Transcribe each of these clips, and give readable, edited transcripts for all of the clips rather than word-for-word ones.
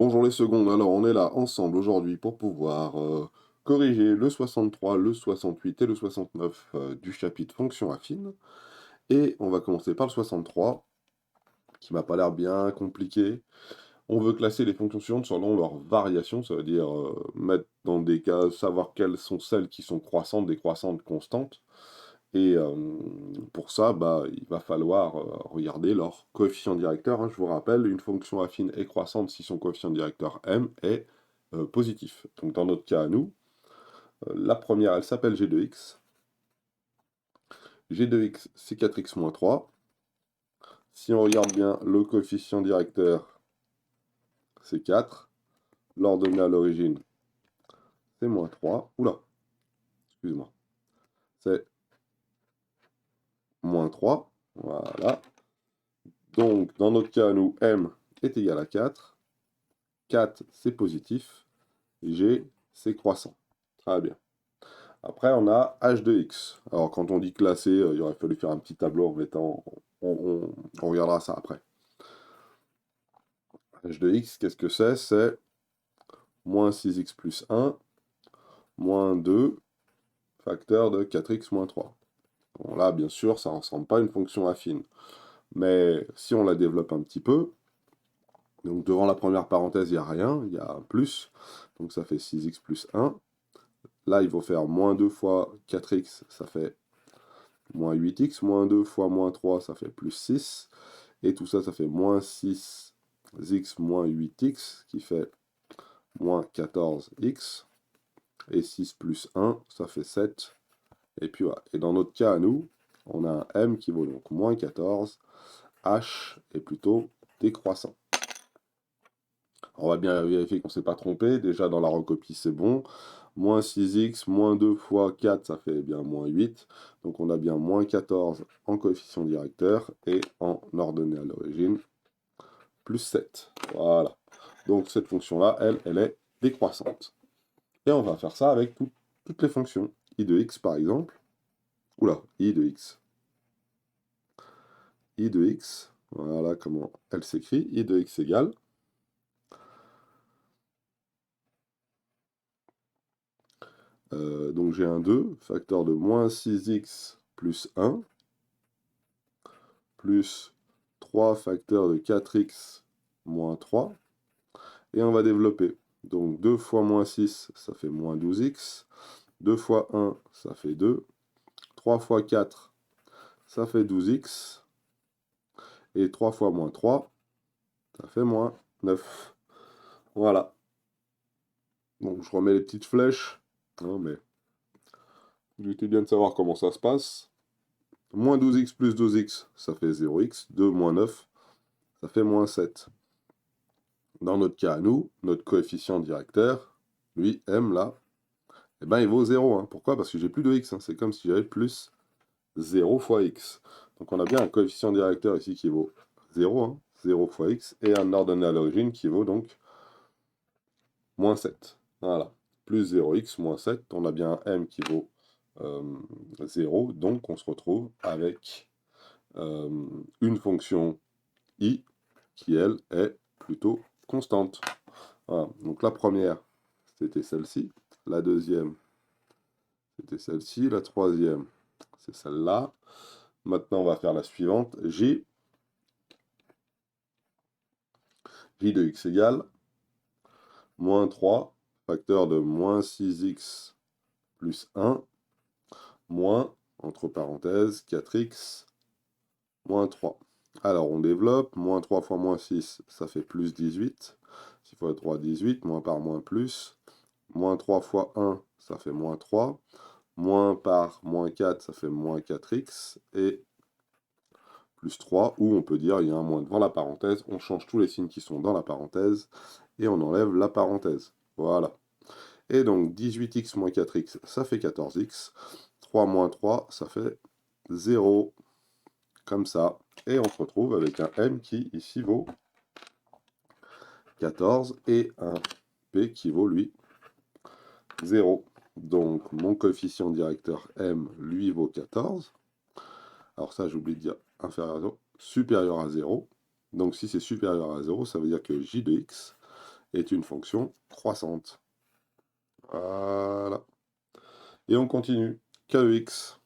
Bonjour les secondes, alors on est là ensemble aujourd'hui pour pouvoir corriger le 63, le 68 et le 69 du chapitre fonction affine. Et on va commencer par le 63, qui m'a pas l'air bien compliqué. On veut classer les fonctions suivantes selon leur variation, ça veut dire mettre dans des cases, savoir quelles sont celles qui sont croissantes, décroissantes, constantes. Et pour ça, bah, il va falloir regarder leur coefficient directeur, hein. Je vous rappelle, une fonction affine est croissante si son coefficient directeur m est positif. Donc dans notre cas à nous, la première, elle s'appelle g de x. G de x, c'est 4x moins 3. Si on regarde bien, le coefficient directeur, c'est 4. L'ordonnée à l'origine, c'est moins 3. Oula, excuse-moi. C'est moins 3. Voilà. Donc, dans notre cas, à nous, m est égal à 4. 4, c'est positif. G, c'est croissant. Très bien. Après, on a h de x. Alors, quand on dit classer, il aurait fallu faire un petit tableau en mettant... On regardera ça après. H de x, qu'est-ce que c'est? C'est moins 6x plus 1, moins 2, facteur de 4x moins 3. Bon, là, bien sûr, ça ne ressemble pas à une fonction affine. Mais si on la développe un petit peu, donc devant la première parenthèse, il n'y a rien, il y a un plus. Donc ça fait 6x plus 1. Là, il faut faire moins 2 fois 4x, ça fait moins 8x, moins 2 fois moins 3, ça fait plus 6. Et tout ça, ça fait moins 6x moins 8x, qui fait moins 14x. Et 6 plus 1, ça fait 7. Et puis voilà. Et dans notre cas à nous, on a un m qui vaut donc moins 14. H est plutôt décroissant. On va bien vérifier qu'on ne s'est pas trompé. Déjà dans la recopie, c'est bon. Moins 6x, moins 2 fois 4, ça fait bien moins 8. Donc on a bien moins 14 en coefficient directeur et en ordonnée à l'origine, plus 7. Voilà. Donc cette fonction-là, elle est décroissante. Et on va faire ça avec toutes les fonctions. I de x par exemple. Oula, I de x. I de x, voilà comment elle s'écrit. I de x égale. Donc j'ai un 2, facteur de moins 6x plus 1, plus 3 facteur de 4x moins 3, et on va développer. Donc 2 fois moins 6, ça fait moins 12x, 2 fois 1, ça fait 2, 3 fois 4, ça fait 12x, et 3 fois moins 3, ça fait moins 9. Voilà. Donc je remets les petites flèches, hein, mais vous doutez bien de savoir comment ça se passe. Moins 12x plus 12x, ça fait 0x. 2 moins 9, ça fait moins 7. Dans notre cas à nous, notre coefficient directeur, lui, m là, eh ben, il vaut 0. Hein. Pourquoi? Parce que j'ai plus de x. Hein. C'est comme si j'avais plus 0 fois x. Donc on a bien un coefficient directeur ici qui vaut 0. Hein. 0 fois x. Et un ordonnée à l'origine qui vaut donc moins 7. Voilà. Plus 0x, moins 7. On a bien un m qui vaut 0. Donc on se retrouve avec une fonction i qui, elle, est plutôt constante. Voilà. Donc la première, c'était celle-ci. La deuxième, c'était celle-ci. La troisième, c'est celle-là. Maintenant, on va faire la suivante. J de x égale moins 3, facteur de moins 6x plus 1, moins, entre parenthèses, 4x moins 3. Alors, on développe. Moins 3 fois moins 6, ça fait plus 18. 6 fois 3, 18. Moins par moins plus. Moins 3 fois 1, ça fait moins 3. Moins par moins 4, ça fait moins 4x. Et plus 3, ou on peut dire il y a un moins devant la parenthèse. On change tous les signes qui sont dans la parenthèse. Et on enlève la parenthèse. Voilà. Et donc 18x moins 4x, ça fait 14x. 3 moins 3, ça fait 0. Comme ça. Et on se retrouve avec un m qui ici vaut 14 et un p qui vaut lui 0. Donc mon coefficient directeur m lui vaut 14. Alors ça j'oublie de dire inférieur à 0, supérieur à 0. Donc si c'est supérieur à 0, ça veut dire que j de x est une fonction croissante. Voilà. Et on continue. K de x.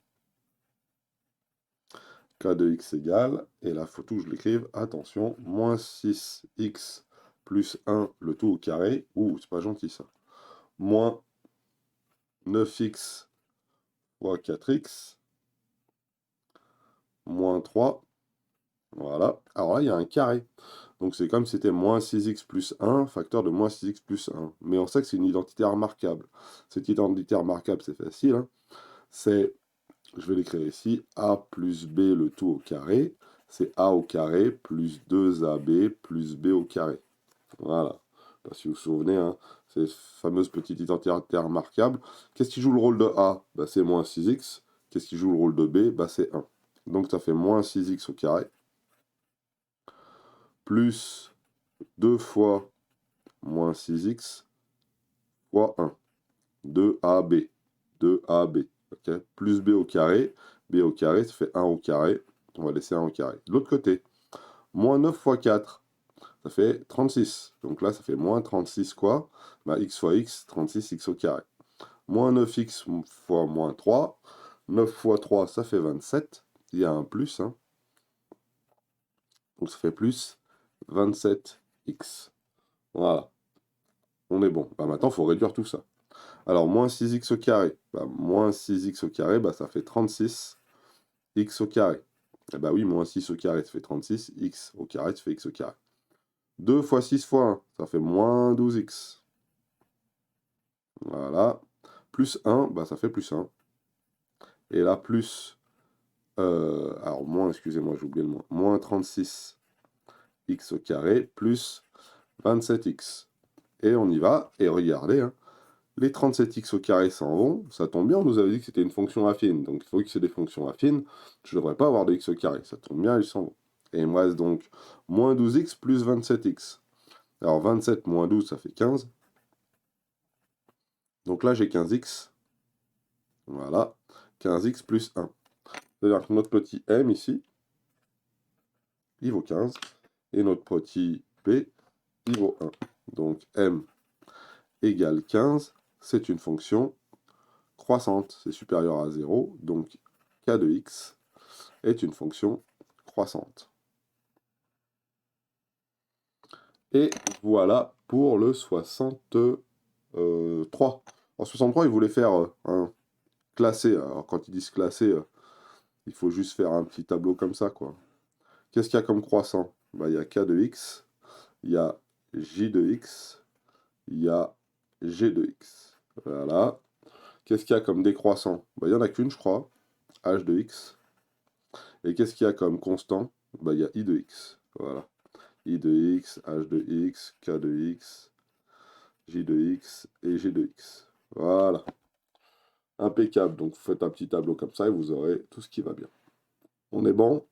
K de x égale, et là, il faut tout que je l'écrive, attention, moins 6x plus 1, le tout au carré. Ouh, c'est pas gentil ça. Moins 9x fois 4x, moins 3. Voilà. Alors là, il y a un carré. Donc c'est comme si c'était moins 6x plus 1, facteur de moins 6x plus 1. Mais on sait que c'est une identité remarquable. Cette identité remarquable, c'est facile, hein. C'est, je vais l'écrire ici, a plus b le tout au carré. C'est a au carré plus 2ab plus b au carré. Voilà. Pas si vous vous souvenez, hein, cette fameuse petite identité remarquable. Qu'est-ce qui joue le rôle de a? Bah, c'est moins 6x. Qu'est-ce qui joue le rôle de b? Bah, c'est 1. Donc ça fait moins 6x au carré. Plus 2 fois moins 6x fois 1. 2ab. 2ab. Okay, plus b au carré. B au carré, ça fait 1 au carré. On va laisser 1 au carré. De l'autre côté, moins 9 fois 4, ça fait 36. Donc là, ça fait moins 36 quoi? Bah, x fois x, 36 x au carré. Moins 9x fois moins 3. 9 fois 3, ça fait 27. Il y a un plus, hein. Donc ça fait plus 27x. Voilà. On est bon. Bah, maintenant, il faut réduire tout ça. Alors, moins 6x au carré. Bah, moins 6x au carré, bah, ça fait 36x au carré. Et bah oui, moins 6 au carré, ça fait 36. X au carré, ça fait x au carré. 2 fois 6 fois 1, ça fait moins 12x. Voilà. Plus 1, bah, ça fait plus 1. Et là, plus... alors, moins, excusez-moi, j'ai oublié le moins. Moins 36x au carré, plus 27x. Et on y va. Et regardez, hein. Les 37x au carré s'en vont, ça tombe bien, on nous avait dit que c'était une fonction affine, donc il faut que c'est des fonctions affines, je ne devrais pas avoir de x au carré, ça tombe bien, ils s'en vont. Et il me reste donc moins 12x plus 27x. Alors 27 moins 12, ça fait 15. Donc là, j'ai 15x. Voilà, 15x plus 1. C'est-à-dire que notre petit m ici, il vaut 15, et notre petit p, il vaut 1. Donc m égale 15, c'est une fonction croissante, c'est supérieur à 0, donc k de x est une fonction croissante. Et voilà pour le 63. En 63, il voulait faire un classé. Alors quand ils disent classé, il faut juste faire un petit tableau comme ça, quoi. Qu'est-ce qu'il y a comme croissant? Bah, il y a k de x, il y a j de x, il y a g de x. Voilà. Qu'est-ce qu'il y a comme décroissant? Bah, il n'y en a qu'une, je crois, h de x. Et qu'est-ce qu'il y a comme constant? Bah, il y a i de x. Voilà. I de x, h de x, k de x, j de x et g de x. Voilà. Impeccable. Donc, vous faites un petit tableau comme ça et vous aurez tout ce qui va bien. On est bon?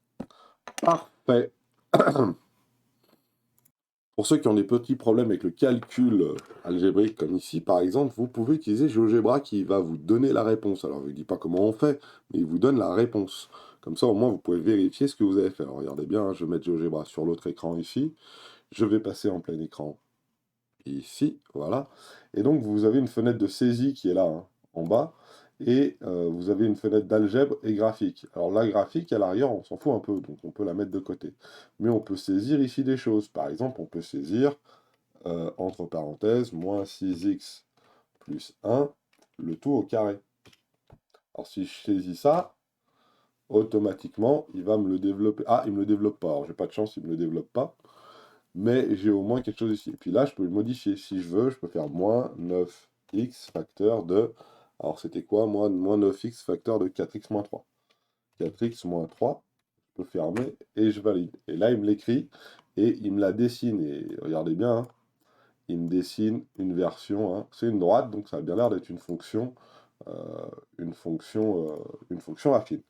Parfait. Pour ceux qui ont des petits problèmes avec le calcul algébrique, comme ici, par exemple, vous pouvez utiliser GeoGebra qui va vous donner la réponse. Alors, je ne vous dis pas comment on fait, mais il vous donne la réponse. Comme ça, au moins, vous pouvez vérifier ce que vous avez fait. Alors, regardez bien, hein, je vais mettre GeoGebra sur l'autre écran ici. Je vais passer en plein écran ici, voilà. Et donc, vous avez une fenêtre de saisie qui est là, hein, en bas. Et vous avez une fenêtre d'algèbre et graphique. Alors, la graphique, à l'arrière, on s'en fout un peu, donc on peut la mettre de côté. Mais on peut saisir ici des choses. Par exemple, on peut saisir, entre parenthèses, moins 6x plus 1, le tout au carré. Alors, si je saisis ça, automatiquement, il va me le développer. Ah, il me le développe pas. Alors, j'ai pas de chance, il me le développe pas. Mais j'ai au moins quelque chose ici. Et puis là, je peux le modifier. Si je veux, je peux faire moins 9x facteur de... Alors, c'était quoi? Moins 9x facteur de 4x moins 3. 4x moins 3, je peux fermer et je valide. Et là, il me l'écrit et il me la dessine. Et regardez bien, hein, il me dessine une version. Hein, c'est une droite, donc ça a bien l'air d'être euh, une fonction affine.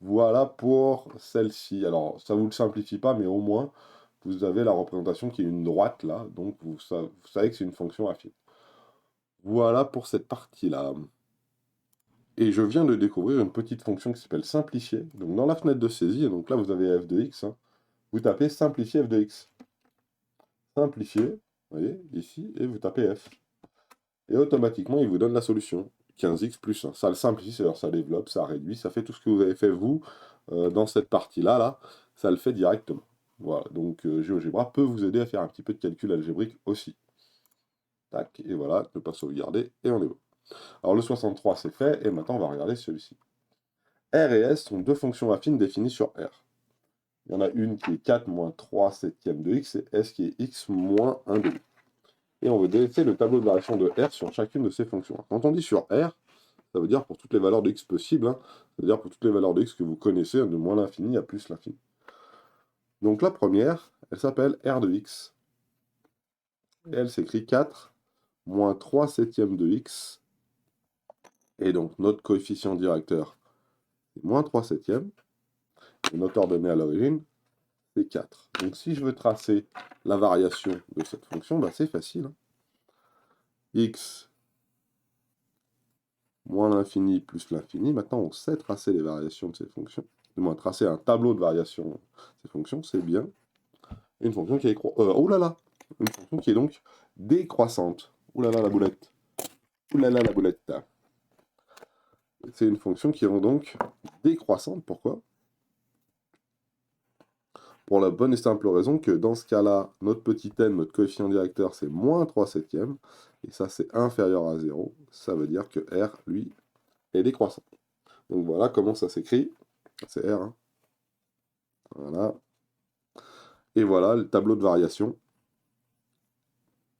Voilà pour celle-ci. Alors, ça ne vous le simplifie pas, mais au moins, vous avez la représentation qui est une droite là, donc vous savez que c'est une fonction affine. Voilà pour cette partie-là. Et je viens de découvrir une petite fonction qui s'appelle simplifier. Donc dans la fenêtre de saisie, donc là vous avez f de x, hein, vous tapez simplifier f de x. Simplifier, Vous voyez, ici, et vous tapez F. Et automatiquement, il vous donne la solution. 15x plus 1. Ça le simplifie, c'est-à-dire ça développe, ça réduit, ça fait tout ce que vous avez fait vous dans cette partie-là, là, ça le fait directement. Voilà, donc GeoGebra peut vous aider à faire un petit peu de calcul algébrique aussi. Tac, et voilà, ne pas sauvegarder, et on est bon. Alors le 63 c'est fait, et maintenant on va regarder celui-ci. R et S sont deux fonctions affines définies sur R. Il y en a une qui est 4 moins 3 septièmes de x, et S qui est x moins 1 demi. Et on veut dresser le tableau de variation de R sur chacune de ces fonctions. Quand on dit sur R, ça veut dire pour toutes les valeurs de x possibles, hein. Ça veut dire pour toutes les valeurs de x que vous connaissez, de moins l'infini à plus l'infini. Donc la première, elle s'appelle R de x. Et elle s'écrit 4 moins 3 septièmes de x. Et donc notre coefficient directeur, c'est moins 3 septièmes. Et notre ordonnée à l'origine, c'est 4. Donc si je veux tracer la variation de cette fonction, bah, c'est facile, hein. X moins l'infini plus l'infini. Maintenant, on sait tracer les variations de ces fonctions. Du moins, tracer un tableau de variation de ces fonctions, c'est bien. Une fonction qui est oh là là, une fonction qui est donc décroissante. Ouh là là la boulette. Ouh là là la boulette. C'est une fonction qui est donc décroissante. Pourquoi? Pour la bonne et simple raison que dans ce cas-là, notre petit n, notre coefficient directeur, c'est moins 3 septièmes. Et ça, c'est inférieur à 0. Ça veut dire que R, lui, est décroissant. Donc voilà comment ça s'écrit. C'est R, hein. Voilà. Et voilà le tableau de variation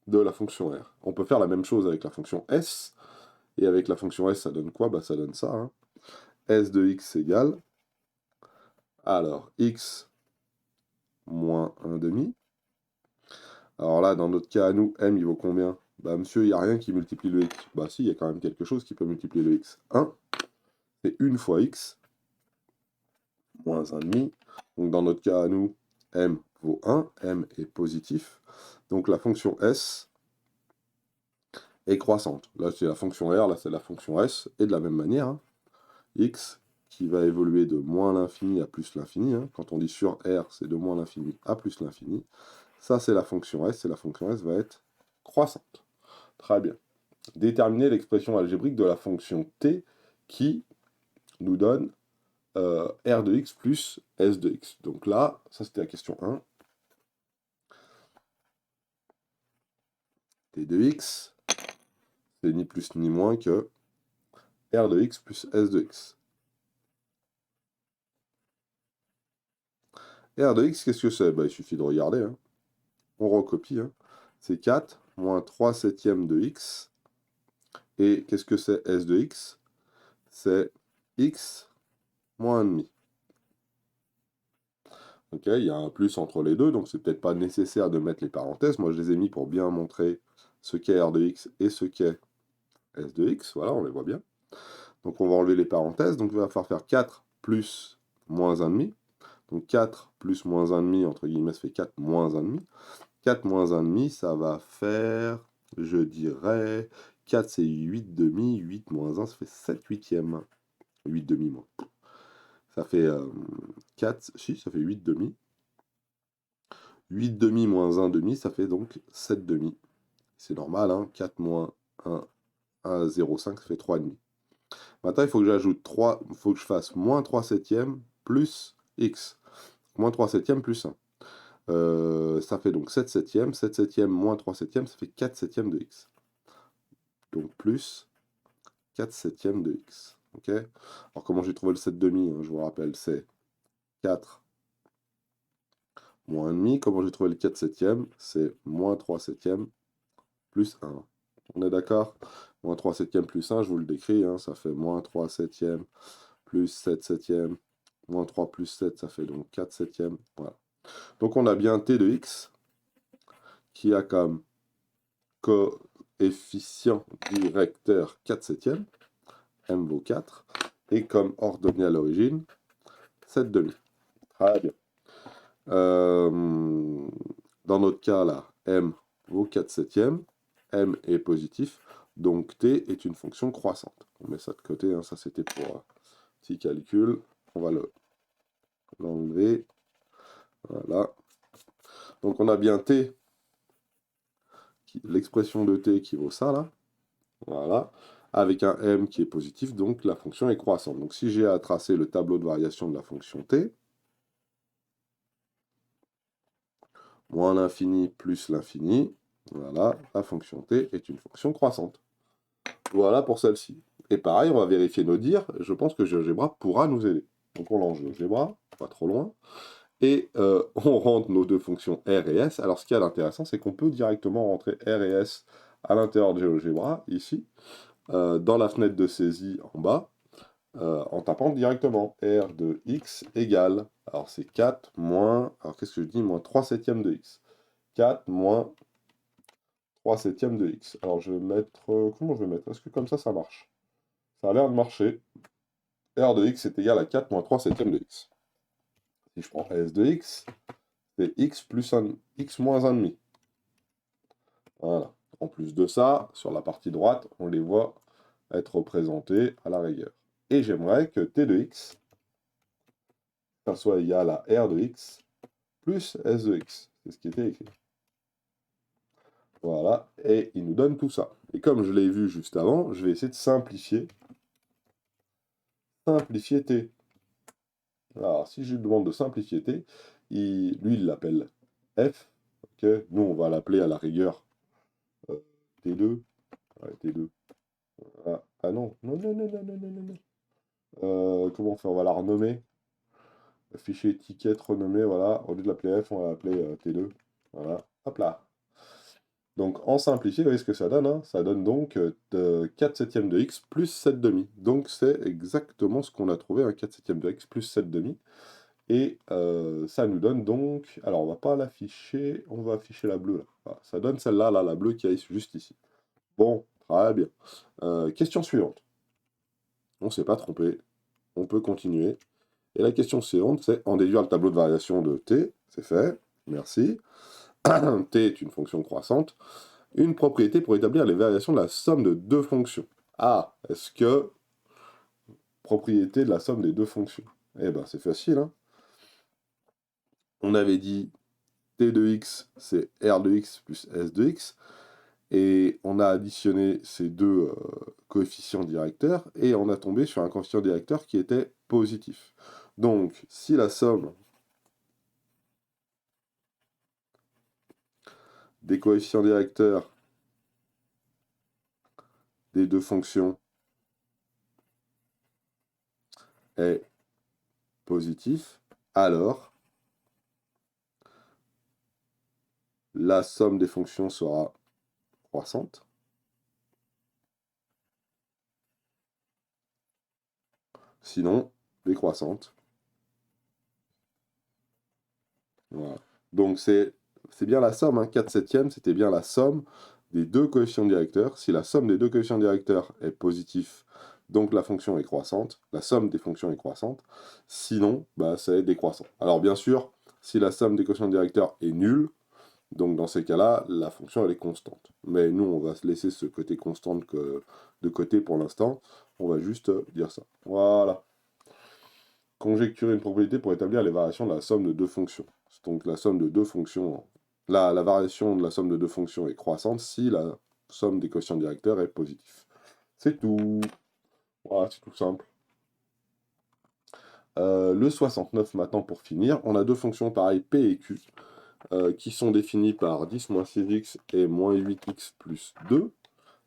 de la fonction R. On peut faire la même chose avec la fonction S. Et avec la fonction S, ça donne quoi? Bah, ça donne ça, hein. S de x égale, alors, x moins 1 demi. Alors là, dans notre cas à nous, m, il vaut combien? Bah, monsieur, il n'y a rien qui multiplie le x. Bah si, il y a quand même quelque chose qui peut multiplier le x. 1, c'est 1 fois x, moins 1 demi. Donc dans notre cas à nous, m vaut 1, m est positif. Donc la fonction s est croissante. Là, c'est la fonction r, là, c'est la fonction s. Et de la même manière, hein, x qui va évoluer de moins l'infini à plus l'infini. Hein. Quand on dit sur R, c'est de moins l'infini à plus l'infini. Ça, c'est la fonction S, et la fonction S va être croissante. Très bien. Déterminer l'expression algébrique de la fonction t qui nous donne R de x plus S de x. Donc là, ça c'était la question 1. T de x, c'est ni plus ni moins que R de x plus S de x. R de x, qu'est-ce que c'est? Bah, il suffit de regarder, hein. On recopie, hein. C'est 4 moins 3 septièmes de x. Et qu'est-ce que c'est S de x? C'est x moins 1,5. Ok, il y a un plus entre les deux, donc c'est peut-être pas nécessaire de mettre les parenthèses. Moi, je les ai mis pour bien montrer ce qu'est R de x et ce qu'est S de x. Voilà, on les voit bien. Donc on va enlever les parenthèses. Donc il va falloir faire 4 plus moins 1,5. Donc 4 plus moins 1,5, entre guillemets, ça fait 4 moins 1,5. 4 moins 1,5, ça va faire, je dirais, 4 c'est 8 demi, 8 moins 1, ça fait 7 huitièmes. 8 demi, moi. Ça fait 4, si, ça fait 8 demi. 8 demi moins 1 demi, ça fait donc 7 demi. C'est normal, hein, 4 moins 1, 1, 0,5, ça fait 3 demi. Maintenant, il faut que j'ajoute 3, il faut que je fasse moins 3 septièmes plus x. Moins 3 septièmes plus 1. Ça fait donc 7 septièmes. 7 septièmes moins 3 septièmes, ça fait 4 septièmes de x. Donc plus 4 septièmes de x. Ok. Alors comment j'ai trouvé le 7 demi, hein, je vous rappelle, c'est 4 moins 1,5. Comment j'ai trouvé le 4 septièmes? C'est moins 3 septièmes plus 1. On est d'accord? Moins 3 septièmes plus 1, je vous le décris, hein, ça fait moins 3 septièmes plus 7 septièmes. Moins 3 plus 7, ça fait donc 4 septièmes. Voilà. Donc on a bien t de x qui a comme coefficient directeur 4 septièmes. M vaut 4. Et comme ordonnée à l'origine, 7 demi. Très bien. Dans notre cas, là, M vaut 4 septièmes. M est positif. Donc t est une fonction croissante. On met ça de côté, hein, ça c'était pour un petit calcul. On va l'enlever. Voilà. Donc on a bien t l'expression de t qui vaut ça, là, voilà, avec un m qui est positif, donc la fonction est croissante. Donc si j'ai à tracer le tableau de variation de la fonction t, moins l'infini plus l'infini, voilà, la fonction t est une fonction croissante. Voilà pour celle-ci. Et pareil, on va vérifier nos dires. Je pense que GeoGebra pourra nous aider. Donc on lance GeoGebra, pas trop loin. Et on rentre nos deux fonctions R et S. Alors ce qu'il y a d'intéressant, c'est qu'on peut directement rentrer R et S à l'intérieur de GeoGebra, ici, dans la fenêtre de saisie en bas, en tapant directement R de X égale. Alors c'est 4 moins, alors qu'est-ce que je dis, moins 3 septièmes de X. 4 moins 3 septièmes de X. Alors je vais mettre, comment je vais mettre? Est-ce que comme ça marche? Ça a l'air de marcher. R de X est égal à 4 moins 3 septièmes de X. Si je prends S de X, c'est X plus X moins 1,5. Voilà. En plus de ça, sur la partie droite, on les voit être représentés à la rigueur. Et j'aimerais que T de X, ça soit égal à R de X plus S de X. C'est ce qui était écrit. Voilà. Et il nous donne tout ça. Et comme je l'ai vu juste avant, je vais essayer de simplifier T. Alors, si je lui demande de simplifier T, lui, il l'appelle F. Okay. Nous, on va l'appeler à la rigueur T2. Ouais, T2. Ah, ah non, non, non, non, non, non, non, non. Comment on fait? On va la renommer. Fichier étiquette renommé, voilà. Au lieu de l'appeler F, on va l'appeler T2. Voilà, hop là. Donc en simplifié, vous voyez ce que ça donne, hein? Ça donne donc 4 septièmes de x plus 7 demi. Donc c'est exactement ce qu'on a trouvé, un 4 septièmes de x plus 7 demi. Et ça nous donne donc, alors on va pas l'afficher, on va afficher la bleue là. Voilà, ça donne celle-là, là, la bleue qui est juste ici. Bon, très bien. Question suivante. On ne s'est pas trompé, on peut continuer. Et la question suivante, c'est en déduire le tableau de variation de t, c'est fait, merci. T est une fonction croissante. Une propriété pour établir les variations de la somme de deux fonctions. Ah, est-ce que propriété de la somme des deux fonctions? Eh ben c'est facile, hein. On avait dit T de x, c'est R de x plus S de x. Et on a additionné ces deux coefficients directeurs et on a tombé sur un coefficient directeur qui était positif. Donc, si la somme des coefficients directeurs des deux fonctions est positif, alors la somme des fonctions sera croissante. Sinon, décroissante. Voilà. Donc c'est bien la somme, hein. 4 septièmes, c'était bien la somme des deux coefficients directeurs. Si la somme des deux coefficients directeurs est positive, donc la fonction est croissante, la somme des fonctions est croissante. Sinon, bah, c'est décroissant. Alors bien sûr, si la somme des coefficients directeurs est nulle, donc dans ces cas-là, la fonction elle est constante. Mais nous, on va se laisser ce côté constante de côté pour l'instant. On va juste dire ça. Voilà. Conjecturer une propriété pour établir les variations de la somme de deux fonctions. Donc la somme de deux fonctions, la variation de la somme de deux fonctions est croissante si la somme des quotients directeurs est positive. C'est tout. Voilà, c'est tout simple. Le 69 maintenant pour finir, on a deux fonctions pareilles P et Q qui sont définies par 10 moins 6x et moins 8x plus 2.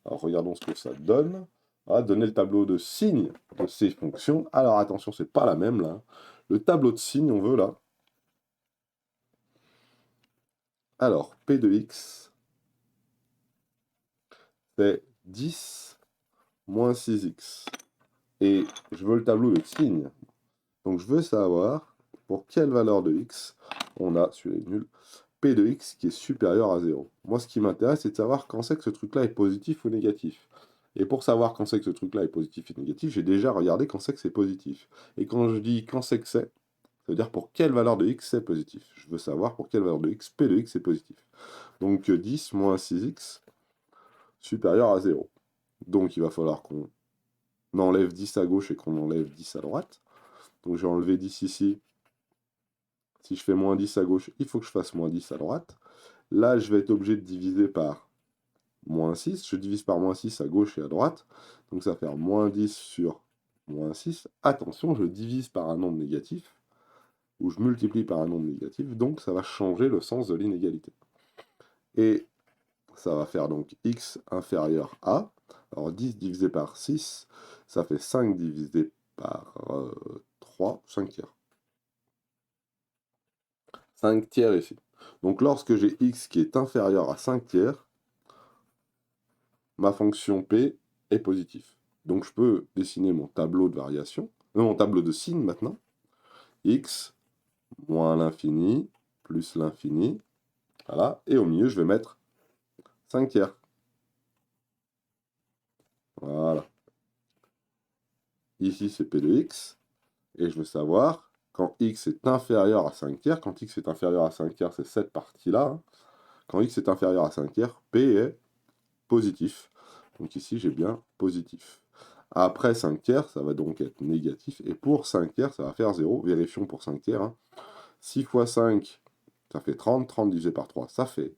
Alors regardons ce que ça donne. Voilà, donner le tableau de signes de ces fonctions. Alors attention, c'est pas la même là. Le tableau de signes, on veut là. Alors, P de x, c'est 10 moins 6x. Et je veux le tableau de signes. Donc je veux savoir pour quelle valeur de x on a, celui-là est nul, P de x qui est supérieur à 0. Moi, ce qui m'intéresse, c'est de savoir quand c'est que ce truc-là est positif ou négatif. Et pour savoir quand c'est que ce truc-là est positif et négatif, j'ai déjà regardé quand c'est que c'est positif. Et quand je dis quand c'est que c'est, ça veut dire pour quelle valeur de x c'est positif. Je veux savoir pour quelle valeur de x, P de x est positif. Donc 10 moins 6x supérieur à 0. Donc il va falloir qu'on enlève 10 à gauche et qu'on enlève 10 à droite. Donc j'ai enlevé 10 ici. Si je fais moins 10 à gauche, il faut que je fasse moins 10 à droite. Là, je vais être obligé de diviser par moins 6. Je divise par moins 6 à gauche et à droite. Donc ça va faire moins 10 sur moins 6. Attention, je divise par un nombre négatif, ou je multiplie par un nombre négatif, donc ça va changer le sens de l'inégalité. Et ça va faire donc x inférieur à, alors 10 divisé par 6, ça fait 5 divisé par 3, 5 tiers. 5 tiers ici. Donc lorsque j'ai x qui est inférieur à 5 tiers, ma fonction p est positive. Donc je peux dessiner mon tableau de variation, mon tableau de signes maintenant. X moins l'infini plus l'infini. Voilà. Et au milieu, je vais mettre 5 tiers. Voilà. Ici, c'est P de x. Et je veux savoir, quand x est inférieur à 5 tiers, quand x est inférieur à 5 tiers, c'est cette partie-là. Hein. Quand x est inférieur à 5 tiers, P est positif. Donc ici, j'ai bien positif. Après 5 tiers, ça va donc être négatif. Et pour 5 tiers, ça va faire 0. Vérifions pour 5 tiers. Hein. 6 fois 5, ça fait 30. 30 divisé par 3, ça fait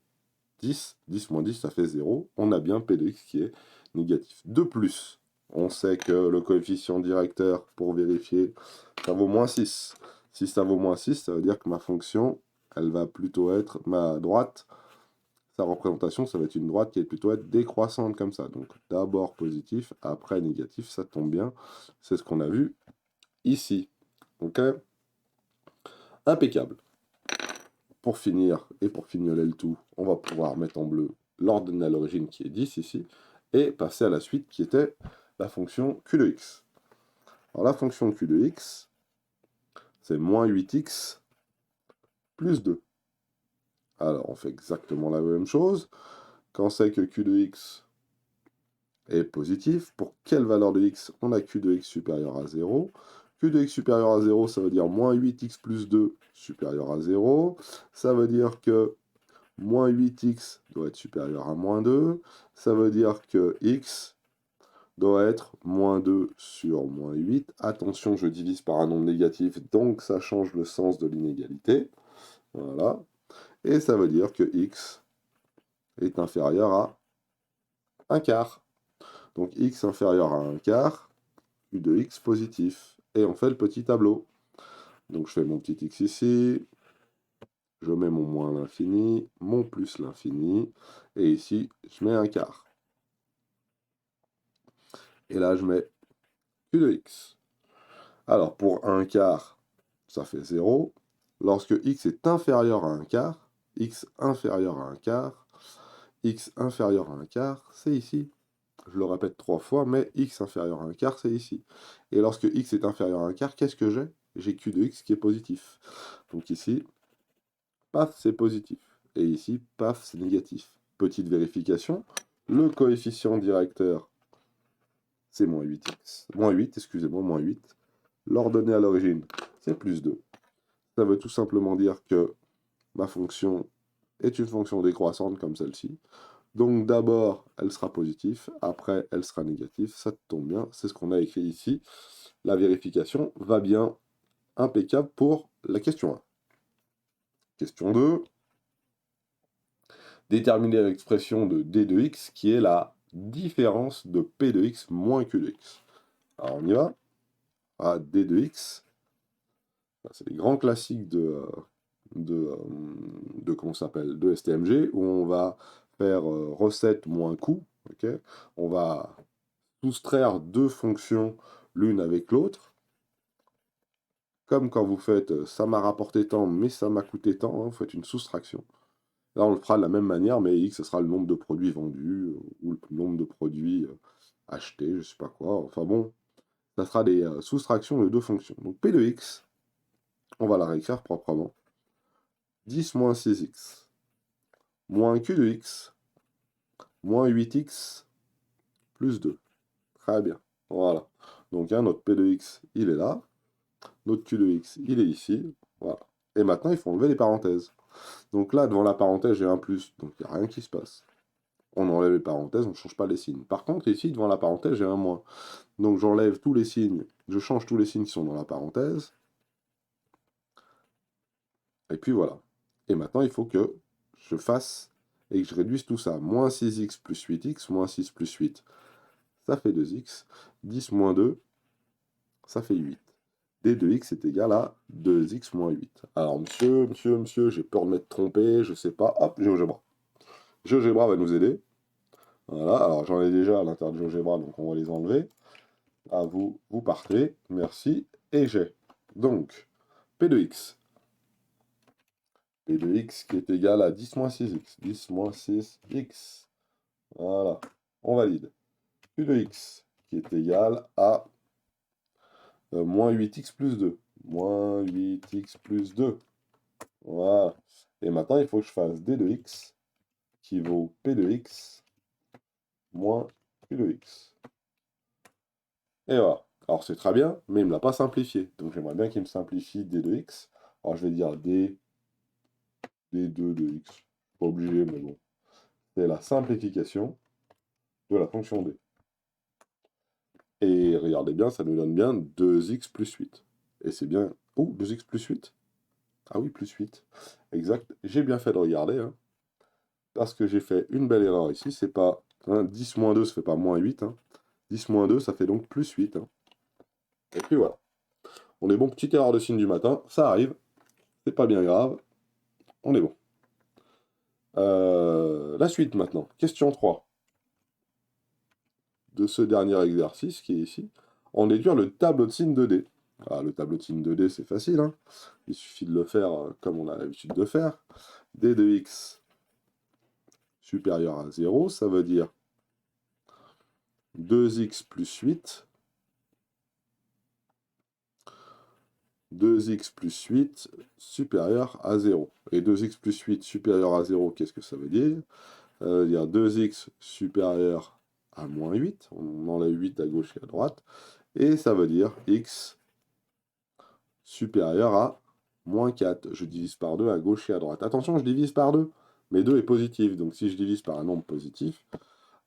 10. 10 moins 10, ça fait 0. On a bien P de x qui est négatif. De plus, on sait que le coefficient directeur, pour vérifier, ça vaut moins 6. Si ça vaut moins 6, ça veut dire que ma fonction, elle va plutôt être ma droite. Sa représentation, ça va être une droite qui est plutôt être décroissante comme ça. Donc d'abord positif, après négatif, ça tombe bien. C'est ce qu'on a vu ici. Ok? Impeccable. Pour finir, et pour fignoler le tout, on va pouvoir mettre en bleu l'ordonnée à l'origine qui est 10 ici, et passer à la suite qui était la fonction q de x. Alors la fonction q de x, c'est moins 8x plus 2. Alors on fait exactement la même chose. Quand c'est que q de x est positif, pour quelle valeur de x? On a q de x supérieur à 0. Q de x supérieur à 0, ça veut dire moins 8x plus 2 supérieur à 0. Ça veut dire que moins 8x doit être supérieur à moins 2. Ça veut dire que x doit être moins 2 sur moins 8. Attention, je divise par un nombre négatif, donc ça change le sens de l'inégalité. Voilà. Et ça veut dire que x est inférieur à 1 quart. Donc x inférieur à 1 quart, q de x positif. Et on fait le petit tableau. Donc je fais mon petit x ici, je mets mon moins à l'infini, mon plus l'infini, et ici je mets 1 quart. Et là je mets q de x. Alors pour 1 quart, ça fait 0. Lorsque x est inférieur à 1 quart, x inférieur à 1 quart, x inférieur à 1 quart, c'est ici. Je le répète 3 fois, mais x inférieur à 1 quart, c'est ici. Et lorsque x est inférieur à 1 quart, qu'est-ce que j'ai? J'ai q de x qui est positif. Donc ici, paf, c'est positif. Et ici, paf, c'est négatif. Petite vérification, le coefficient directeur, c'est moins 8x. Moins 8, excusez-moi, moins 8. L'ordonnée à l'origine, c'est plus 2. Ça veut tout simplement dire que ma fonction est une fonction décroissante comme celle-ci. Donc d'abord, elle sera positive, après, elle sera négative. Ça tombe bien, c'est ce qu'on a écrit ici. La vérification va bien, impeccable pour la question 1. Question 2. Déterminer l'expression de d de x qui est la différence de p de x moins q de x. Alors on y va. À d de x, c'est les grands classiques comment s'appelle, de STMG, où on va faire recette moins coût. Okay, on va soustraire deux fonctions l'une avec l'autre. Comme quand vous faites ça m'a rapporté tant, mais ça m'a coûté tant, hein, vous faites une soustraction. Là, on le fera de la même manière, mais x, ce sera le nombre de produits vendus, ou le nombre de produits achetés, je sais pas quoi. Enfin bon, ça sera des soustractions de deux fonctions. Donc p de x, on va la réécrire proprement. 10 moins 6x, moins q de x, moins 8x, plus 2. Très bien. Voilà. Donc hein, notre p de x, il est là. Notre q de x, il est ici. Voilà. Et maintenant, il faut enlever les parenthèses. Donc là, devant la parenthèse, j'ai un plus. Donc il n'y a rien qui se passe. On enlève les parenthèses, on ne change pas les signes. Par contre, ici, devant la parenthèse, j'ai un moins. Donc j'enlève tous les signes. Je change tous les signes qui sont dans la parenthèse. Et puis voilà. Et maintenant, il faut que je fasse et que je réduise tout ça, moins 6x plus 8x, moins 6 plus 8, ça fait 2x, 10 moins 2, ça fait 8. D de x est égal à 2x moins 8. Alors, monsieur, j'ai peur de m'être trompé, je sais pas. Hop, GeoGebra. GeoGebra va nous aider. Voilà, alors j'en ai déjà à l'intérieur de GeoGebra, donc on va les enlever. À vous, vous partez. Merci. Et j'ai donc P de x. P de x qui est égal à 10 moins 6x. 10 moins 6x. Voilà, on valide. Q de x qui est égal à moins 8x plus 2. Moins 8x plus 2. Voilà. Et maintenant, il faut que je fasse D de x qui vaut P de x moins Q de x. Et voilà. Alors c'est très bien, mais il ne me l'a pas simplifié. Donc j'aimerais bien qu'il me simplifie D de x. Alors je vais dire D2 de x. Pas obligé, mais bon. C'est la simplification de la fonction D. Et regardez bien, ça nous donne bien 2x plus 8. Et c'est bien... Oh, 2x plus 8. Ah oui, plus 8. Exact. J'ai bien fait de regarder, hein, parce que j'ai fait une belle erreur ici. C'est pas... Hein, 10 moins 2, ça fait pas moins 8. Hein. 10 moins 2, ça fait donc plus 8. Hein. Et puis voilà. On est bon, petite erreur de signe du matin. Ça arrive. C'est pas bien grave. On est bon. La suite maintenant. Question 3 de ce dernier exercice qui est ici. En déduire le tableau de signe 2D. Ah, le tableau de signe 2D, c'est facile. Hein. Il suffit de le faire comme on a l'habitude de faire. D de x supérieur à 0, ça veut dire 2x plus 8. 2x plus 8 supérieur à 0. Et 2x plus 8 supérieur à 0, qu'est-ce que ça veut dire? Ça veut dire 2x supérieur à moins 8. On enlève 8 à gauche et à droite. Et ça veut dire x supérieur à moins 4. Je divise par 2 à gauche et à droite. Attention, je divise par 2. Mais 2 est positif. Donc si je divise par un nombre positif,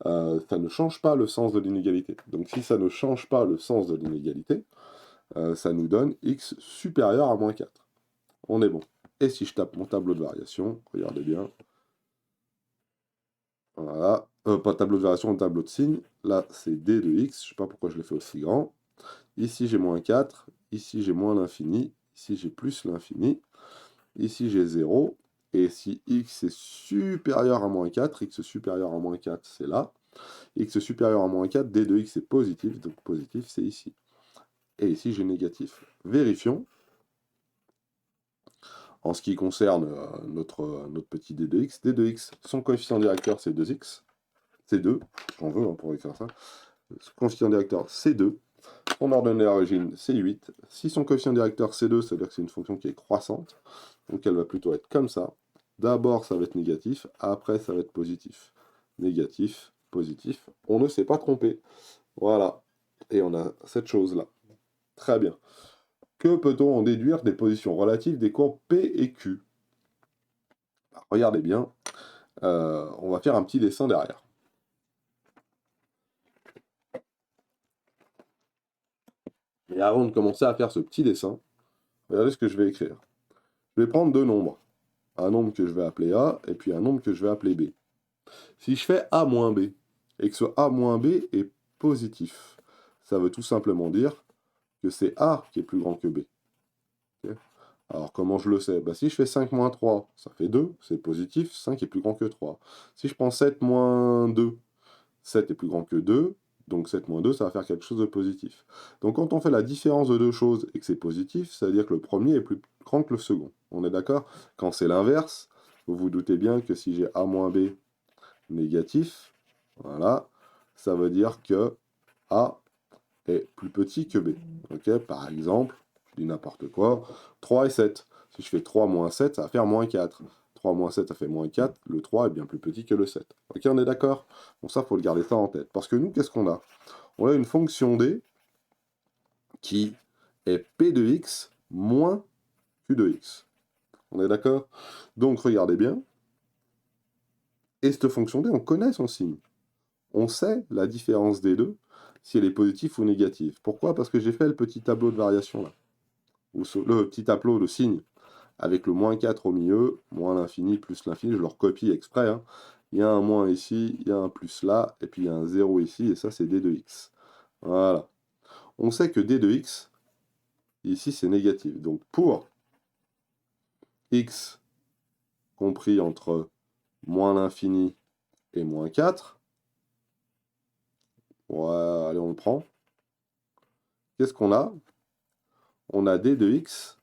ça ne change pas le sens de l'inégalité. Donc si ça ne change pas le sens de l'inégalité, ça nous donne x supérieur à moins 4. On est bon. Et si je tape mon tableau de variation, regardez bien. Voilà. Pas tableau de variation, tableau de signe. Là, c'est d de x. Je ne sais pas pourquoi je l'ai fait aussi grand. Ici, j'ai moins 4. Ici, j'ai moins l'infini. Ici, j'ai plus l'infini. Ici, j'ai 0. Et si x est supérieur à moins 4, x supérieur à moins 4, c'est là. X supérieur à moins 4, d de x est positif. Donc positif, c'est ici. Et ici, j'ai négatif. Vérifions. En ce qui concerne notre petit d de x, son coefficient directeur, c'est 2x. C'est 2. J'en veux hein, pour écrire ça. Son coefficient directeur, c'est 2. Son ordonnée d'origine, c'est 8. Si son coefficient directeur, c'est 2, ça veut dire que c'est une fonction qui est croissante. Donc elle va plutôt être comme ça. D'abord, ça va être négatif. Après, ça va être positif. Négatif, positif. On ne s'est pas trompé. Voilà. Et on a cette chose-là. Très bien. Que peut-on en déduire des positions relatives des courbes P et Q? Alors, regardez bien. On va faire un petit dessin derrière. Et avant de commencer à faire ce petit dessin, regardez ce que je vais écrire. Je vais prendre deux nombres. Un nombre que je vais appeler A, et puis un nombre que je vais appeler B. Si je fais A moins B, et que ce A moins B est positif, ça veut tout simplement dire que c'est A qui est plus grand que B. Okay. Alors comment je le sais? Bah, si je fais 5 moins 3, ça fait 2, c'est positif, 5 est plus grand que 3. Si je prends 7 moins 2, 7 est plus grand que 2, donc 7 moins 2, ça va faire quelque chose de positif. Donc quand on fait la différence de deux choses et que c'est positif, ça veut dire que le premier est plus grand que le second. On est d'accord? Quand c'est l'inverse, vous vous doutez bien que si j'ai A moins B négatif, voilà, ça veut dire que A est plus petit que B. Okay, par exemple, je dis n'importe quoi, 3 et 7. Si je fais 3 moins 7, ça va faire moins 4. 3 moins 7, ça fait moins 4. Le 3 est bien plus petit que le 7. Ok, on est d'accord? Bon, ça, il faut le garder ça en tête. Parce que nous, qu'est-ce qu'on a? On a une fonction d qui est p de x moins q de x. On est d'accord? Donc, regardez bien. Et cette fonction d, on connaît son signe. On sait la différence des deux, si elle est positive ou négative. Pourquoi? Parce que j'ai fait le petit tableau de variation là, ou le petit tableau de signes. avec le moins 4 au milieu, moins l'infini plus l'infini, je le recopie exprès, hein. Il y a un moins ici, il y a un plus là, et puis il y a un 0 ici, et ça c'est d de x. Voilà. On sait que d de x, ici c'est négatif. Donc pour x compris entre moins l'infini et moins 4, ouais, allez on le prend. Qu'est-ce qu'on a? On a d de x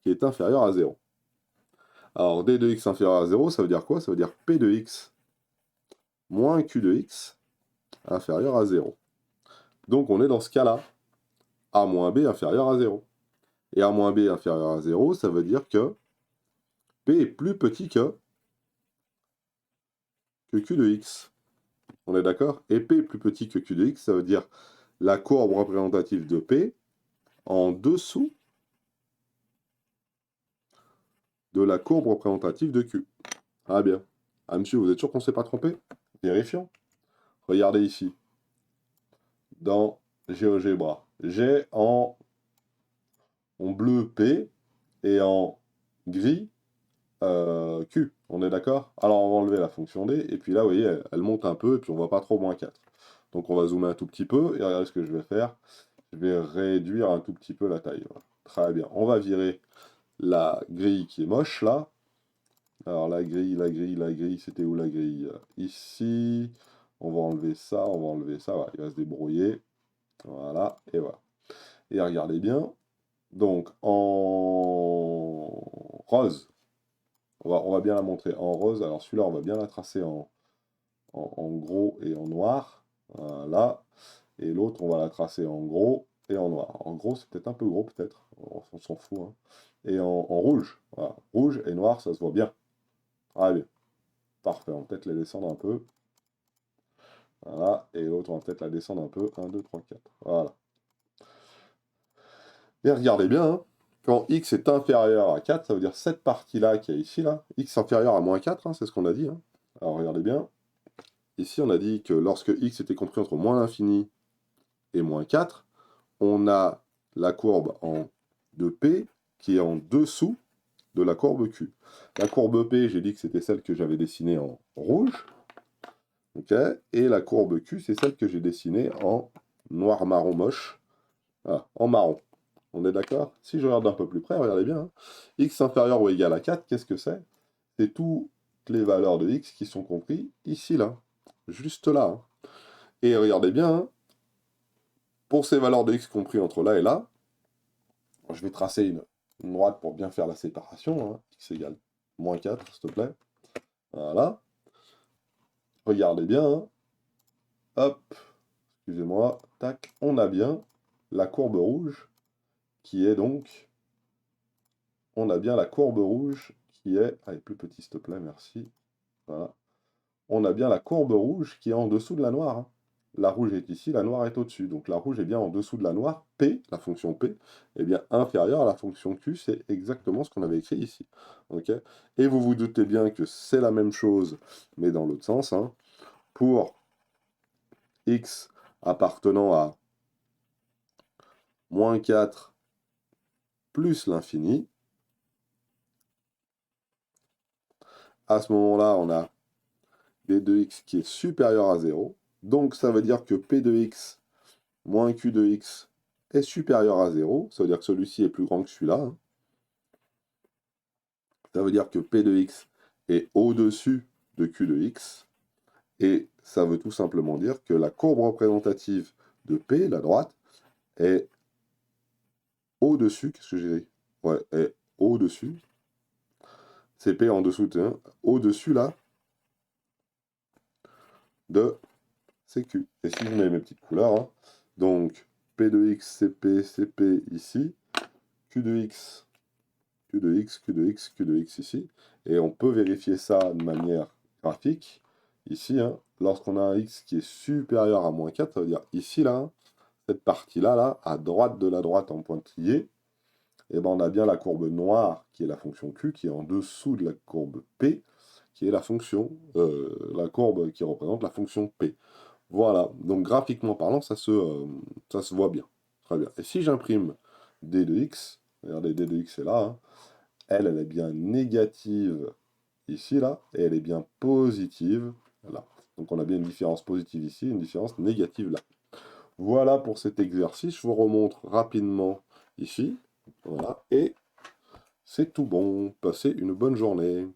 qui est inférieur à 0. Alors d de x inférieur à 0, ça veut dire quoi? Ça veut dire p de x moins q de x inférieur à 0. Donc on est dans ce cas-là, a moins b inférieur à 0. Et a moins b inférieur à 0, ça veut dire que p est plus petit que q de x. On est d'accord? Et p est plus petit que q de x, ça veut dire la courbe représentative de p en dessous de la courbe représentative de q. Ah bien. Ah monsieur, vous êtes sûr qu'on ne s'est pas trompé? Vérifions. Regardez ici. Dans GeoGebra. J'ai en bleu P et en gris Q. On est d'accord? Alors on va enlever la fonction D, et puis là, vous voyez, elle monte un peu, et puis on voit pas trop moins 4. Donc on va zoomer un tout petit peu, et regardez ce que je vais faire. Je vais réduire un tout petit peu la taille. Voilà. Très bien. On va virer la grille qui est moche, là. Alors la grille, c'était où la grille? Ici. On va enlever ça, on va enlever ça. Voilà, il va se débrouiller. Voilà, et voilà. Et regardez bien. Donc en rose, on va bien la montrer en rose. Alors celui-là, on va bien la tracer en gros et en noir. Voilà. Et l'autre, on va la tracer en gros et en noir. En gros, c'est peut-être un peu gros, peut-être. On s'en fout, hein. Et en rouge. Voilà. Rouge et noir, ça se voit bien. Allez, parfait. On va peut-être les descendre un peu. Voilà. Et l'autre, on va peut-être la descendre un peu. 1, 2, 3, 4. Voilà. Et regardez bien, hein. Quand x est inférieur à 4, ça veut dire cette partie-là qui est ici, là, x inférieur à moins 4, hein, c'est ce qu'on a dit, hein. Alors regardez bien, ici on a dit que lorsque x était compris entre moins l'infini et moins 4, on a la courbe de P qui est en dessous de la courbe Q. La courbe P, j'ai dit que c'était celle que j'avais dessinée en rouge, okay, et la courbe Q, c'est celle que j'ai dessinée en noir marron moche, voilà, en marron. On est d'accord? Si je regarde un peu plus près, regardez bien, hein. X inférieur ou égal à 4, qu'est-ce que c'est? C'est toutes les valeurs de x qui sont comprises ici, là. Juste là, hein. Et regardez bien, hein, pour ces valeurs de x comprises entre là et là, je vais tracer une droite pour bien faire la séparation, hein. X égale moins 4, s'il te plaît. Voilà. Regardez bien, hein. Hop, excusez-moi, tac, on a bien la courbe rouge qui est donc... On a bien la courbe rouge qui est... Allez, plus petit, s'il te plaît, merci. Voilà. On a bien la courbe rouge qui est en dessous de la noire, hein. La rouge est ici, la noire est au-dessus. Donc la rouge est bien en dessous de la noire. P, la fonction P, est bien inférieure à la fonction Q. C'est exactement ce qu'on avait écrit ici. Okay, et vous vous doutez bien que c'est la même chose, mais dans l'autre sens, hein. Pour x appartenant à moins 4 plus l'infini, à ce moment-là, on a d de x qui est supérieur à 0. Donc ça veut dire que p de x moins q de x est supérieur à 0. Ça veut dire que celui-ci est plus grand que celui-là, hein. Ça veut dire que p de x est au-dessus de q de x. Et ça veut tout simplement dire que la courbe représentative de p, la droite, est au-dessus. Qu'est-ce que j'ai dit? Ouais, est au-dessus. C'est p en dessous de 1, au-dessus là de CQ. Et si je mets mes petites couleurs, hein, donc P de X, c'est P ici, Q de X, Q de X, Q de X, Q de X ici. Et on peut vérifier ça de manière graphique, ici, hein, lorsqu'on a un X qui est supérieur à moins 4, ça veut dire ici, là, hein, cette partie-là, là, à droite de la droite en pointillé, et ben on a bien la courbe noire qui est la fonction Q, qui est en dessous de la courbe P, qui est la fonction, la courbe qui représente la fonction P. Voilà, donc graphiquement parlant, ça se voit bien. Très bien. Et si j'imprime d de x, regardez, d de x est là, hein, Elle est bien négative ici, là, et elle est bien positive là. Donc on a bien une différence positive ici, une différence négative là. Voilà pour cet exercice, je vous remontre rapidement ici. Voilà, et c'est tout bon. Passez une bonne journée.